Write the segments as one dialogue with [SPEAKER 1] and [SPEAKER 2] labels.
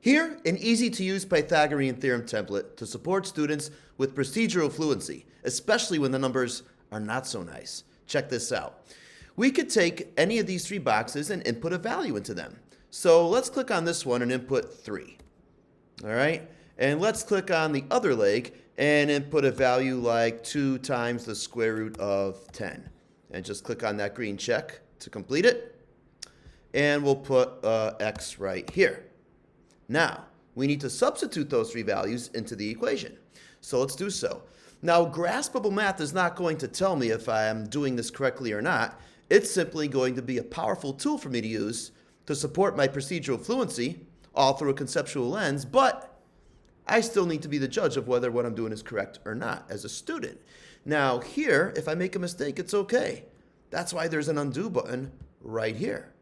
[SPEAKER 1] Here, an easy-to-use Pythagorean theorem template to support students with procedural fluency, especially when the numbers are not so nice. Check this out. We could take any of these three boxes and input a value into them. So let's click on this one and input 3. All right? And let's click on the other leg and input a value like 2 times the square root of 10. And just click on that green check to complete it. And we'll put x right here. Now, we need to substitute those three values into the equation. So let's do so. Now, Graspable Math is not going to tell me if I am doing this correctly or not. It's simply going to be a powerful tool for me to use to support my procedural fluency, all through a conceptual lens, but I still need to be the judge of whether what I'm doing is correct or not as a student. Now, here, if I make a mistake, it's okay. That's why there's an undo button right here.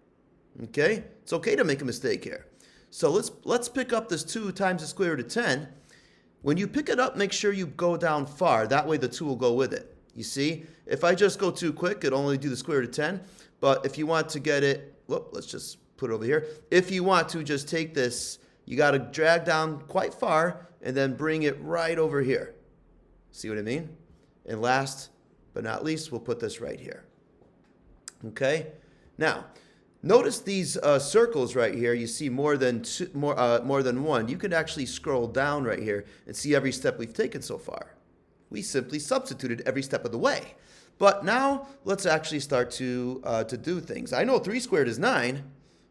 [SPEAKER 1] Okay? It's okay to make a mistake here. So let's pick up this 2 times the square root of 10. When you pick it up, make sure you go down far. That way the 2 will go with it. You see? If I just go too quick, it'll only do the square root of 10. But if you want to get it, let's just put it over here. If you want to just take this, you got to drag down quite far and then bring it right over here. See what I mean? And last but not least, we'll put this right here. Okay? Now, notice these circles right here. You see more than one. You can actually scroll down right here and see every step we've taken so far. We simply substituted every step of the way. But now let's actually start to do things. I know 3 squared is 9,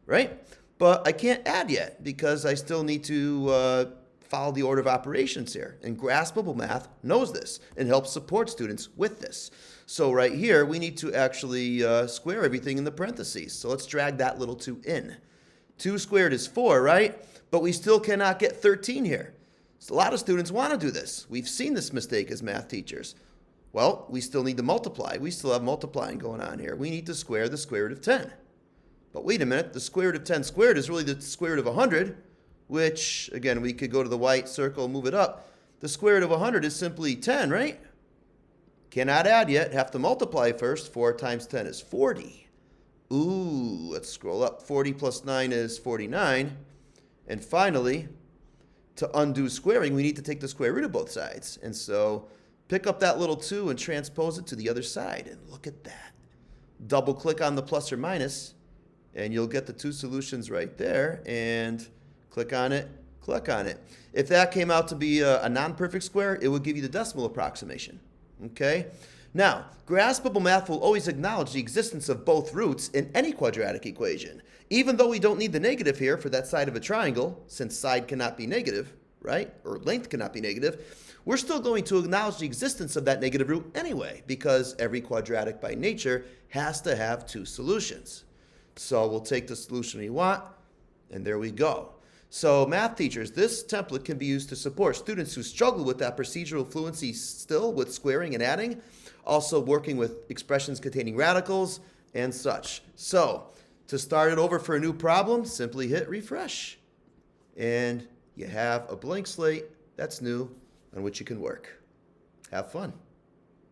[SPEAKER 1] right? But I can't add yet because I still need to follow the order of operations here. And Graspable Math knows this and helps support students with this. So right here, we need to actually square everything in the parentheses. So let's drag that little 2 in. 2 squared is 4, right? But we still cannot get 13 here. So a lot of students want to do this. We've seen this mistake as math teachers. Well, we still need to multiply. We still have multiplying going on here. We need to square the square root of 10. But wait a minute, the square root of 10 squared is really the square root of 100, which, again, we could go to the white circle and move it up. The square root of 100 is simply 10, right? Cannot add yet. Have to multiply first. 4 times 10 is 40. Ooh, let's scroll up. 40 plus 9 is 49. And finally, to undo squaring, we need to take the square root of both sides. And so pick up that little 2 and transpose it to the other side. And look at that. Double click on the plus or minus, and you'll get the 2 solutions right there. And click on it, click on it. If that came out to be a non-perfect square, it would give you the decimal approximation. Okay? Now, Graspable Math will always acknowledge the existence of both roots in any quadratic equation. Even though we don't need the negative here for that side of a triangle, since side cannot be negative, right? Or length cannot be negative, we're still going to acknowledge the existence of that negative root anyway, because every quadratic by nature has to have 2 solutions. So we'll take the solution we want, and there we go. So math teachers, this template can be used to support students who struggle with that procedural fluency still with squaring and adding, also working with expressions containing radicals and such. So to start it over for a new problem, simply hit refresh. And you have a blank slate that's new on which you can work. Have fun.